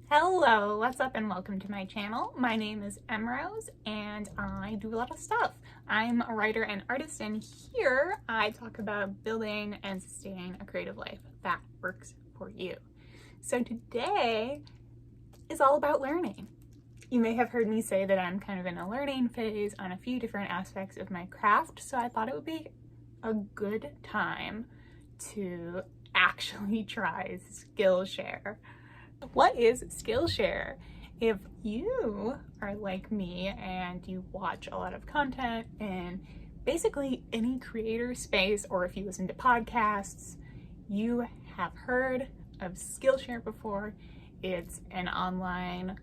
Hello, what's up and welcome to my channel. My name is Emrose and I do a lot of stuff. I'm a writer and artist, and here I talk about building and sustaining a creative life that works for you. So today is all about learning. You may have heard me say that I'm kind of in a learning phase on a few different aspects of my craft, so I thought it would be a good time to actually try Skillshare. What is Skillshare? If you are like me and you watch a lot of content in basically any creator space, or if you listen to podcasts, you have heard of Skillshare before. It's an online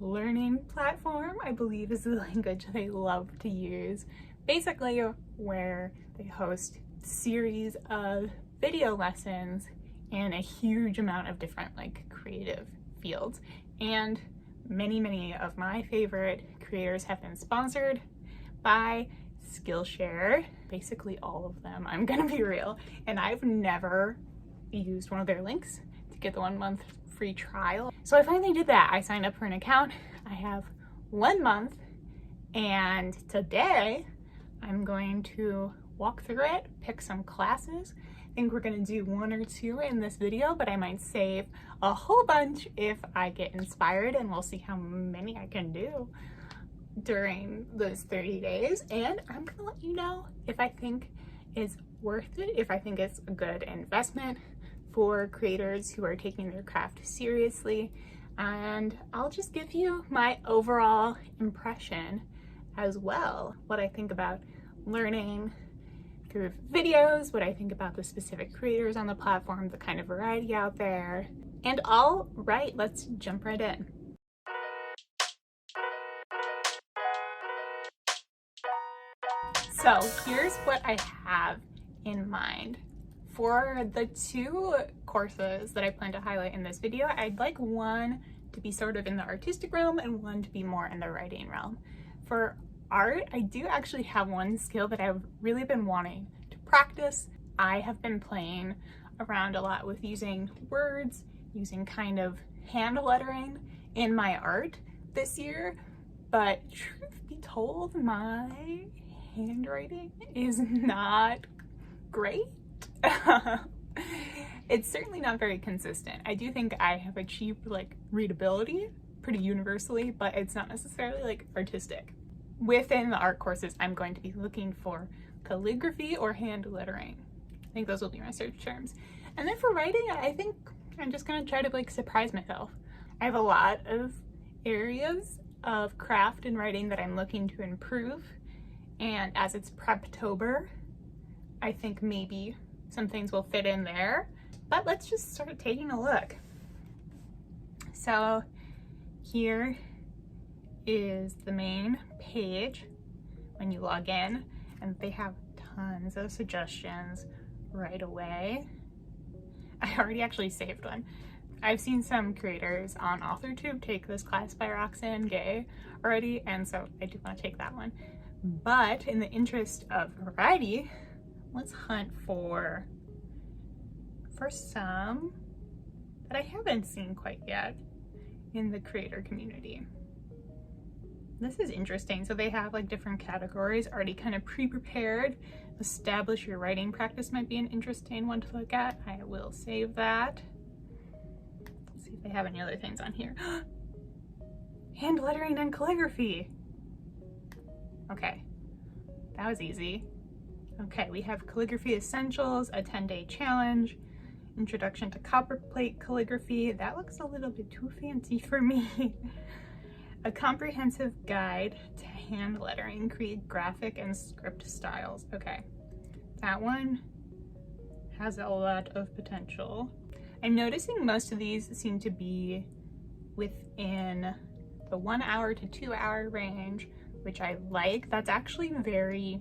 learning platform, I believe is the language they love to use, basically where they host series of video lessons in a huge amount of different creative fields. And many of my favorite creators have been sponsored by Skillshare, basically all of them, I'm gonna be real, and I've never used one of their links to get the 1 month free trial. So I finally did that. I signed up for an account. I have 1 month, and today I'm going to walk through it, pick some classes. I think we're gonna do 1 or 2 in this video, but I might save a whole bunch if I get inspired, and we'll see how many I can do during those 30 days. And I'm gonna let you know if I think it's worth it, if I think it's a good investment for creators who are taking their craft seriously. And I'll just give you my overall impression as well, what I think about learning through videos, what I think about the specific creators on the platform, the kind of variety out there. And all right, let's jump right in. So here's what I have in mind. For the 2 courses that I plan to highlight in this video, I'd like one to be sort of in the artistic realm and one to be more in the writing realm. For art, I do actually have one skill that I've really been wanting to practice. I have been playing around a lot with using words, using kind of hand lettering in my art this year, but truth be told, my handwriting is not great. It's certainly not very consistent. I do think I have achieved readability pretty universally, but it's not necessarily artistic. Within the art courses, I'm going to be looking for calligraphy or hand lettering. I think those will be my search terms. And then for writing, I think I'm just gonna try to surprise myself. I have a lot of areas of craft and writing that I'm looking to improve. And as it's Preptober, I think maybe some things will fit in there. But let's just start taking a look. So here is the main page when you log in, and they have tons of suggestions right away. I already actually saved one. I've seen some creators on AuthorTube take this class by Roxanne Gay already, and so I do want to take that one. But in the interest of variety, let's hunt for some that I haven't seen quite yet in the creator community. This is interesting. So they have different categories already kind of pre-prepared. Establish your writing practice might be an interesting one to look at. I will save that. Let's see if they have any other things on here. Hand lettering and calligraphy. Okay, that was easy. Okay, we have calligraphy essentials, a 10-day challenge, introduction to copperplate calligraphy. That looks a little bit too fancy for me. A comprehensive guide to hand lettering, create graphic and script styles. Okay, that one has a lot of potential. I'm noticing most of these seem to be within the 1 hour to 2 hour range, which I like. That's actually very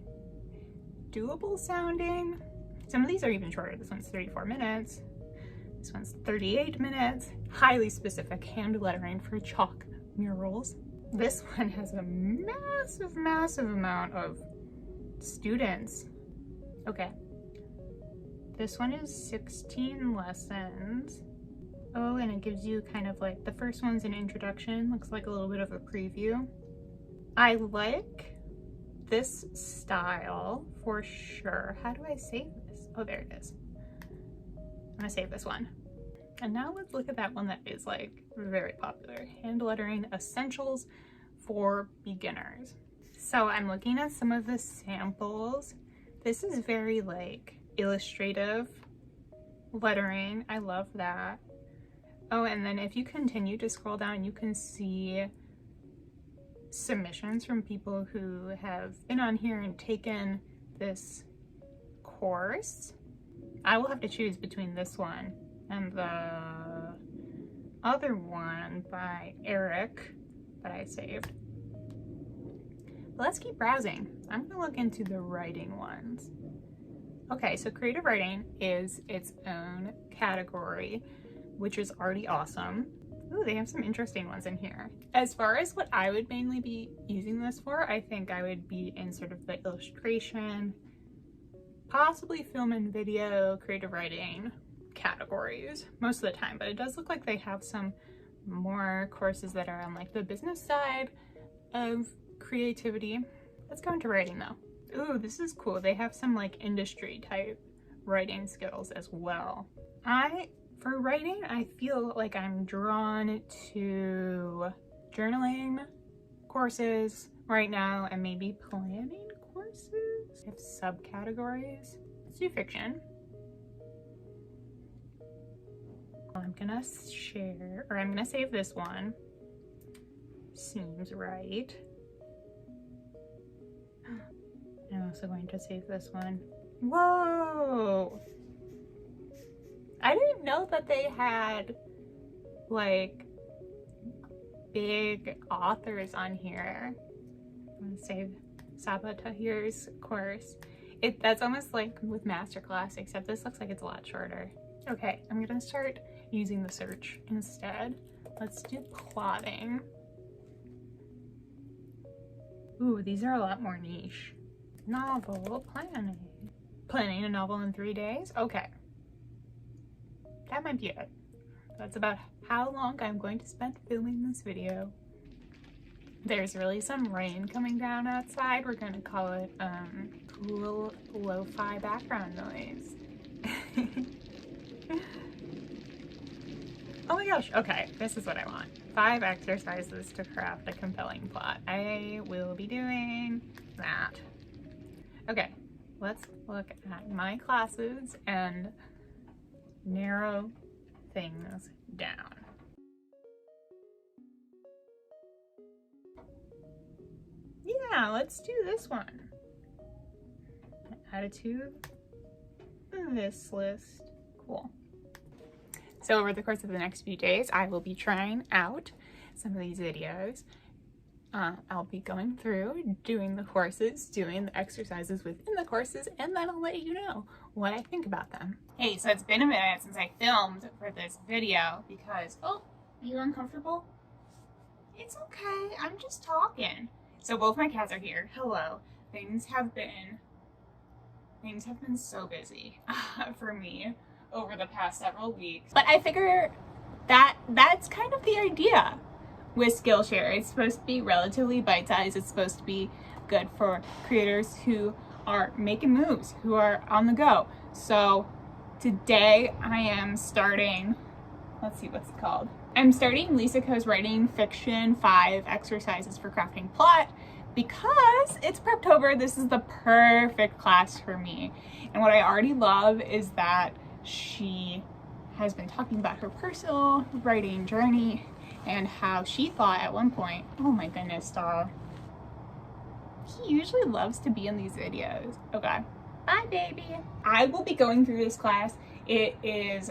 doable sounding. Some of these are even shorter. This one's 34 minutes. This one's 38 minutes. Highly specific hand lettering for chalk murals. This one has a massive amount of students. Okay. This one is 16 lessons. Oh, and it gives you kind of like, the first one's an introduction, looks like a little bit of a preview. I like this style for sure. How do I save this? Oh, there it is. I'm gonna save this one. And now let's look at that one that is like very popular. Hand lettering essentials for beginners. So I'm looking at some of the samples. This is very like illustrative lettering. I love that. Oh, and then if you continue to scroll down, you can see submissions from people who have been on here and taken this course. I will have to choose between this one and the other one by Eric that I saved. But let's keep browsing. I'm gonna look into the writing ones. Okay, so creative writing is its own category, which is already awesome. Ooh, they have some interesting ones in here. As far as what I would mainly be using this for, I think I would be in sort of the illustration, possibly film and video, creative writing categories most of the time, but it does look like they have some more courses that are on like the business side of creativity. Let's go into writing though. Ooh, this is cool. They have some like industry type writing skills as well. For writing, I feel like I'm drawn to journaling courses right now and maybe planning courses. They have subcategories. Let's do fiction. I'm gonna share, or I'm gonna save this one. Seems right. I'm also going to save this one. Whoa! I didn't know that they had like big authors on here. I'm gonna save Saba Tahir's course. That's almost like with Masterclass, except this looks like it's a lot shorter. Okay, I'm gonna start using the search instead. Let's do plotting. Ooh, these are a lot more niche. Novel planning. Planning a novel in 3 days? Okay. That might be it. That's about how long I'm going to spend filming this video. There's really some rain coming down outside. We're gonna call it cool lo-fi background noise. Oh my gosh, okay, this is what I want. 5 exercises to craft a compelling plot. I will be doing that. Okay, let's look at my classes and narrow things down. Yeah, let's do this one. Add it to this list. Cool. So over the course of the next few days, I will be trying out some of these videos. I'll be going through, doing the courses, doing the exercises within the courses, and then I'll let you know what I think about them. Hey, so it's been a minute since I filmed for this video because, oh, are you uncomfortable? It's okay, I'm just talking. So both my cats are here. Hello. Things have been so busy for me over the past several weeks. But I figure that's kind of the idea with Skillshare. It's supposed to be relatively bite-sized. It's supposed to be good for creators who are making moves, who are on the go. So today I am starting, let's see what's it called. I'm starting Lisa Ko's Writing Fiction 5 Exercises for Crafting Plot because it's Preptober. This is the perfect class for me. And what I already love is that she has been talking about her personal writing journey and how she thought at one point, oh my goodness, Star. He usually loves to be in these videos. Okay, bye baby. I will be going through this class. It is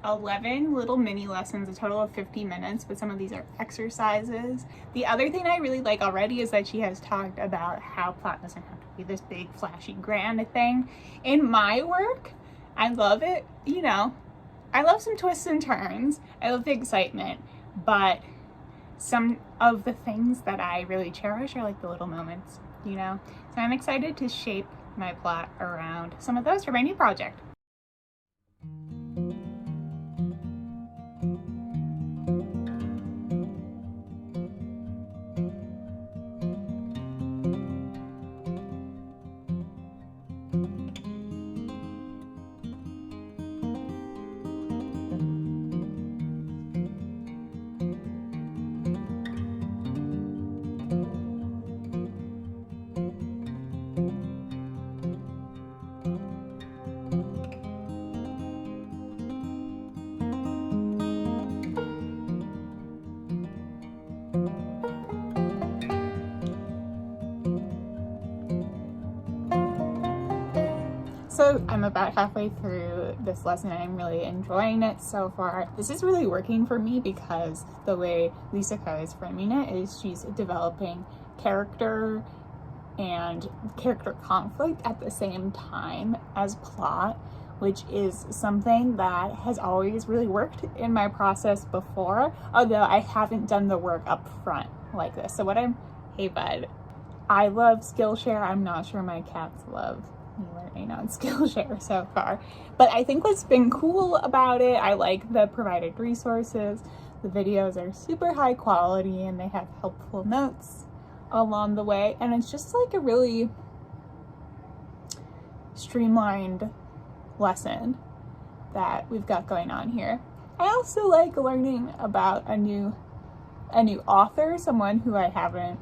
11 little mini lessons, a total of 50 minutes, but some of these are exercises. The other thing I really like already is that she has talked about how plot doesn't have to be this big, flashy, grand thing. In my work, I love it, you know, I love some twists and turns. I love the excitement, but some of the things that I really cherish are like the little moments, you know? So I'm excited to shape my plot around some of those for my new project. I'm about halfway through this lesson and I'm really enjoying it so far. This is really working for me because the way Lisa Ko is framing it is she's developing character and character conflict at the same time as plot, which is something that has always really worked in my process before, although I haven't done the work up front like this. So hey bud, I love Skillshare. I'm not sure my cats love me learning on Skillshare so far, but I think what's been cool about it, I like the provided resources. The videos are super high quality and they have helpful notes along the way, and it's just like a really streamlined lesson that we've got going on here. I also like learning about a new author, someone who I haven't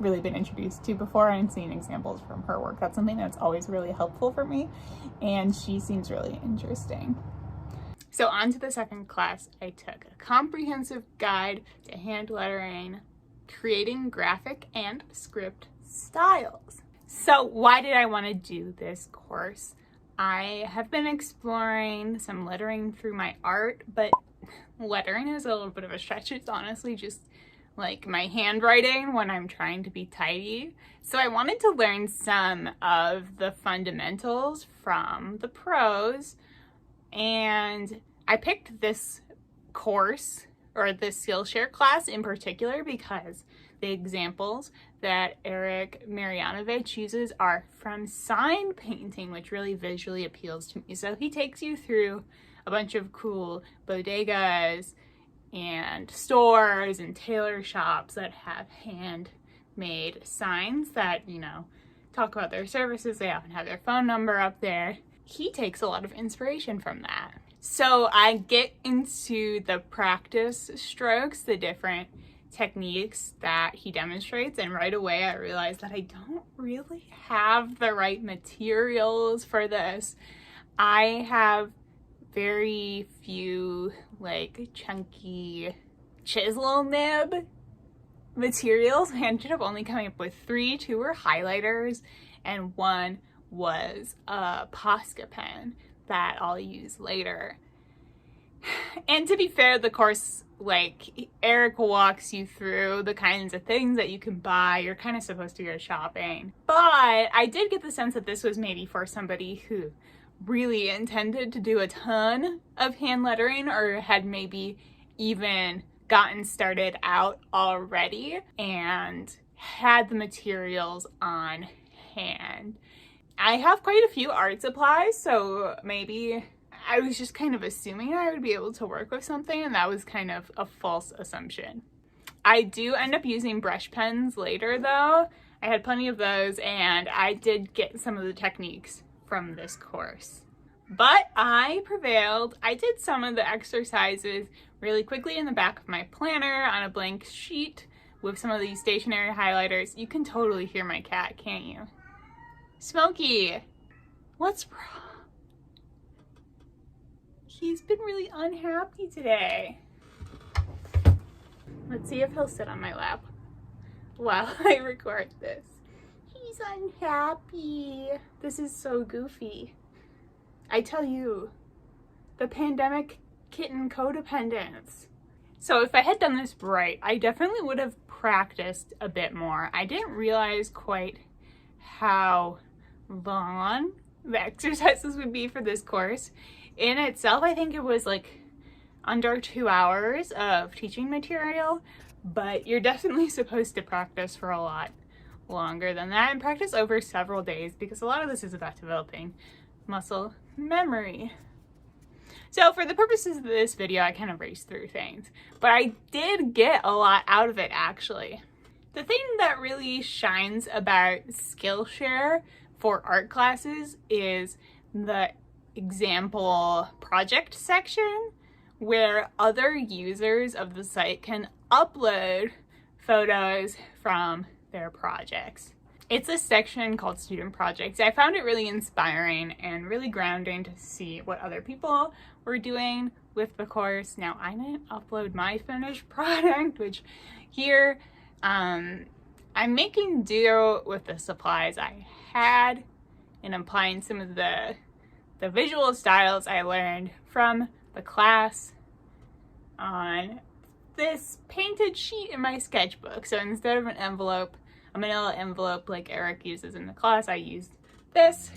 really been introduced to before, and seeing examples from her work. That's something that's always really helpful for me, and she seems really interesting. So on to the second class, I took a comprehensive guide to hand lettering, creating graphic and script styles. So why did I want to do this course? I have been exploring some lettering through my art, but lettering is a little bit of a stretch. It's honestly just like my handwriting when I'm trying to be tidy. So I wanted to learn some of the fundamentals from the pros, and I picked this course, or the Skillshare class in particular, because the examples that Eric Marianovich uses are from sign painting, which really visually appeals to me. So he takes you through a bunch of cool bodegas and stores and tailor shops that have handmade signs that, you know, talk about their services. They often have their phone number up there. He takes a lot of inspiration from that. So I get into the practice strokes, the different techniques that he demonstrates, and right away I realized that I don't really have the right materials for this. I have very few like chunky chisel nib materials. I ended up only coming up with 3. 2 were highlighters and 1 was a Posca pen that I'll use later. And to be fair, the course, like, Eric walks you through the kinds of things that you can buy. You're kind of supposed to go shopping. But I did get the sense that this was maybe for somebody who really intended to do a ton of hand lettering, or had maybe even gotten started out already and had the materials on hand. I have quite a few art supplies, so maybe I was just kind of assuming I would be able to work with something, and that was kind of a false assumption. I do end up using brush pens later though. I had plenty of those, and I did get some of the techniques from this course. But I prevailed. I did some of the exercises really quickly in the back of my planner on a blank sheet with some of these stationery highlighters. You can totally hear my cat, can't you? Smokey, what's wrong? He's been really unhappy today. Let's see if he'll sit on my lap while I record this. He's unhappy. This is so goofy. I tell you, the pandemic kitten codependence. So if I had done this right, I definitely would have practiced a bit more. I didn't realize quite how long the exercises would be for this course. In itself, I think it was like under 2 hours of teaching material, but you're definitely supposed to practice for a lot longer than that, and practice over several days, because a lot of this is about developing muscle memory. So for the purposes of this video, I kind of raced through things, but I did get a lot out of it actually. The thing that really shines about Skillshare for art classes is the example project section, where other users of the site can upload photos from their projects. It's a section called Student Projects. I found it really inspiring and really grounding to see what other people were doing with the course. Now, I didn't upload my finished product, which here I'm making do with the supplies I had and applying some of the the visual styles I learned from the class on this painted sheet in my sketchbook. So instead of an envelope, a manila envelope like Eric uses in the class, I used this.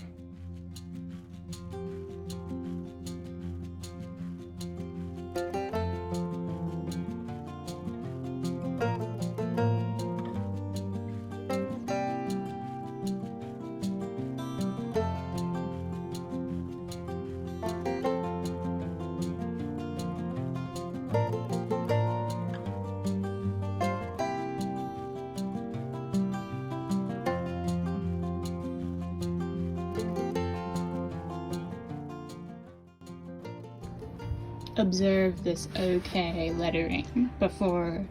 Observe this okay lettering before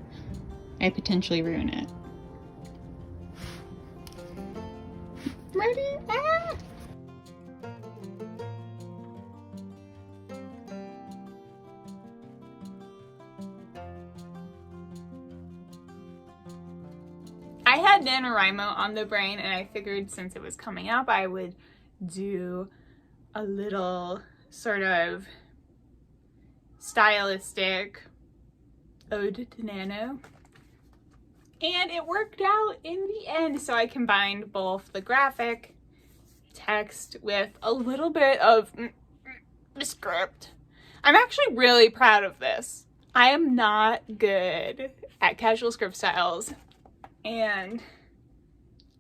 I potentially ruin it. Ready? Ah! I had NaNoWriMo on the brain, and I figured since it was coming up, I would do a little sort of stylistic ode to Nano. And it worked out in the end. So I combined both the graphic text with a little bit of the script. I'm actually really proud of this. I am not good at casual script styles, and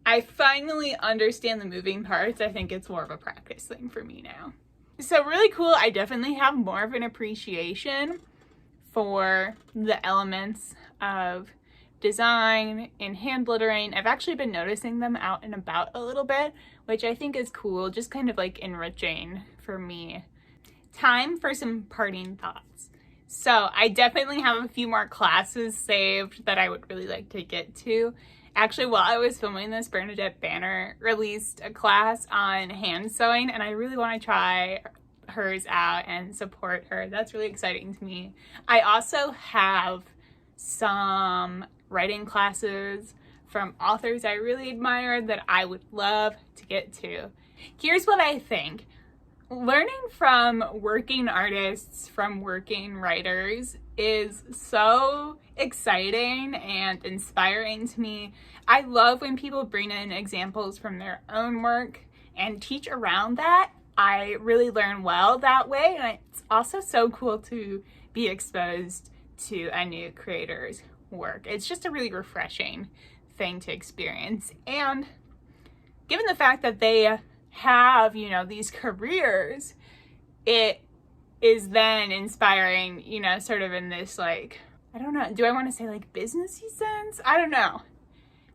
I finally understand the moving parts. I think it's more of a practice thing for me now. So really cool. I definitely have more of an appreciation for the elements of design and hand lettering. I've actually been noticing them out and about a little bit, which I think is cool, just kind of like enriching for me. Time for some parting thoughts. So I definitely have a few more classes saved that I would really like to get to. Actually, while I was filming this, Bernadette Banner released a class on hand sewing, and I really want to try hers out and support her. That's really exciting to me. I also have some writing classes from authors I really admire that I would love to get to. Here's what I think. Learning from working artists, from working writers, is so exciting and inspiring to me. I love when people bring in examples from their own work and teach around that. I really learn well that way, and it's also so cool to be exposed to a new creator's work. It's just a really refreshing thing to experience. And given the fact that they have, you know, these careers, it is then inspiring, you know, sort of in this, like, I don't know, do I want to say like businessy sense? I don't know.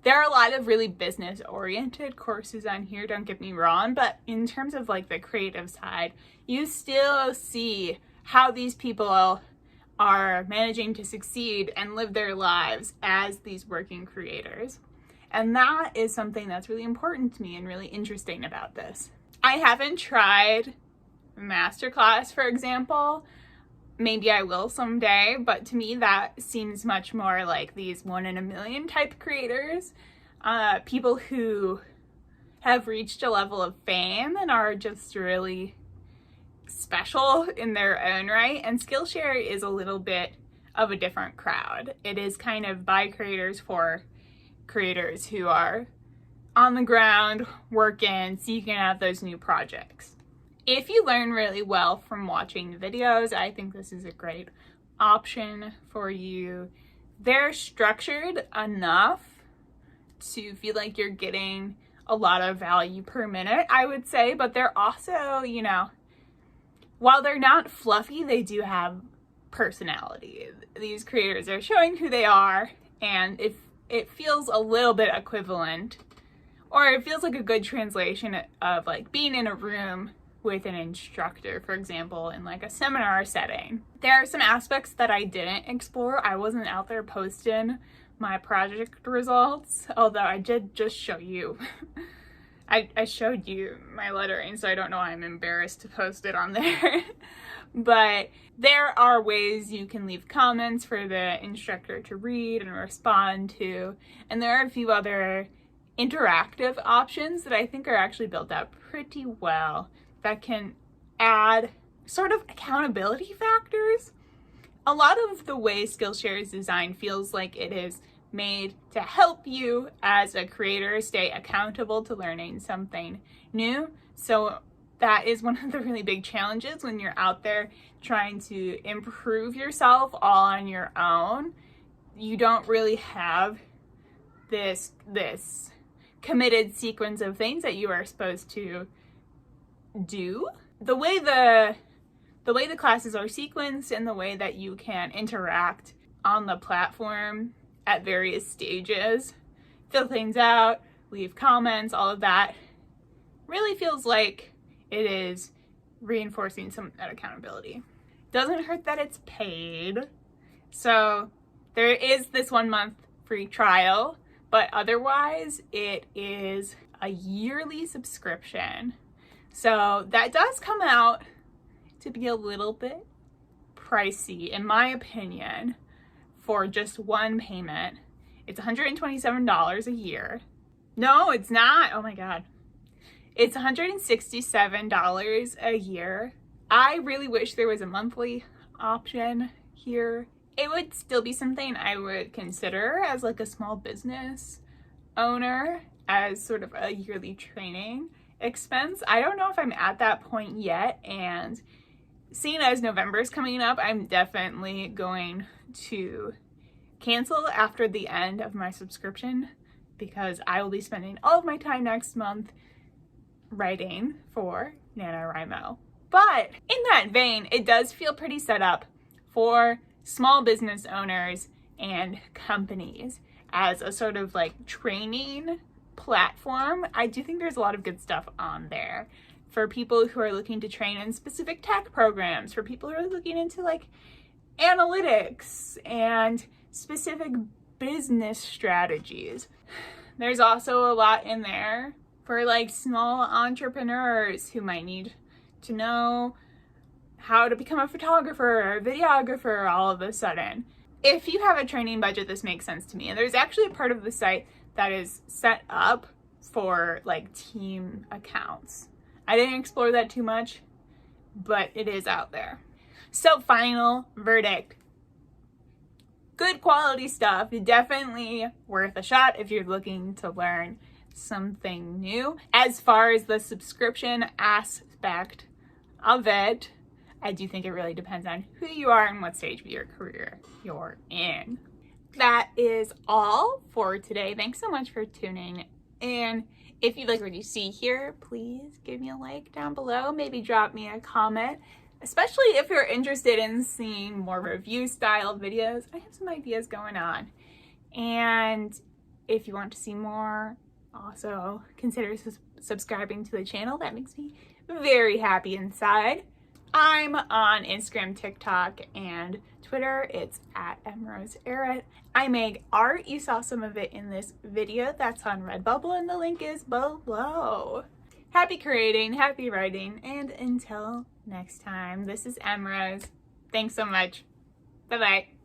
There are a lot of really business oriented courses on here, don't get me wrong, but in terms of like the creative side, you still see how these people are managing to succeed and live their lives as these working creators. And that is something that's really important to me and really interesting about this. I haven't tried masterclass, for example. Maybe I will someday, but to me that seems much more like these 1 in a million type creators, people who have reached a level of fame and are just really special in their own right. And Skillshare is a little bit of a different crowd. It is kind of by creators for creators who are on the ground, working, seeking out those new projects. If you learn really well from watching the videos, I think this is a great option for you. They're structured enough to feel like you're getting a lot of value per minute, I would say, but they're also, you know, while they're not fluffy, they do have personality. These creators are showing who they are, and if it feels a little bit equivalent, or it feels like a good translation of like being in a room with an instructor, for example, in like a seminar setting. There are some aspects that I didn't explore. I wasn't out there posting my project results, although I did just show you. I showed you my lettering, so I don't know why I'm embarrassed to post it on there. But there are ways you can leave comments for the instructor to read and respond to, and there are a few other interactive options that I think are actually built out pretty well that can add sort of accountability factors. A lot of the way Skillshare is designed feels like it is made to help you as a creator stay accountable to learning something new. So that is one of the really big challenges when you're out there trying to improve yourself all on your own. You don't really have this committed sequence of things that you are supposed to do. The way the classes are sequenced and the way that you can interact on the platform at various stages, fill things out, leave comments, all of that really feels like it is reinforcing some of that accountability. Doesn't hurt that it's paid. So there is this 1 month free trial, but otherwise it is a yearly subscription. So that does come out to be a little bit pricey, in my opinion, for just one payment. It's $127 a year. No, it's not. Oh my God. It's $167 a year. I really wish there was a monthly option here. It would still be something I would consider as like a small business owner, as sort of a yearly training expense. I don't know if I'm at that point yet, and seeing as November is coming up, I'm definitely going to cancel after the end of my subscription, because I will be spending all of my time next month writing for NaNoWriMo. But in that vein, it does feel pretty set up for small business owners and companies as a sort of like training platform. I do think there's a lot of good stuff on there for people who are looking to train in specific tech programs, for people who are looking into like analytics and specific business strategies. There's also a lot in there for like small entrepreneurs who might need to know how to become a photographer or a videographer all of a sudden. If you have a training budget, this makes sense to me. And there's actually a part of the site that is set up for like team accounts. I didn't explore that too much, but it is out there. So final verdict. Good quality stuff, definitely worth a shot if you're looking to learn something new. As far as the subscription aspect of it, I do think it really depends on who you are and what stage of your career you're in. That is all for today. Thanks so much for tuning in. If you like what you see here, please give me a like down below. Maybe drop me a comment, especially if you're interested in seeing more review style videos. I have some ideas going on. And if you want to see more, also consider subscribing to the channel. That makes me very happy inside. I'm on Instagram, TikTok, and Twitter. It's at @mrosearrett. I make art. You saw some of it in this video. That's on Redbubble, and the link is below. Happy creating, happy writing, and until next time, this is Rose. Thanks so much. Bye-bye.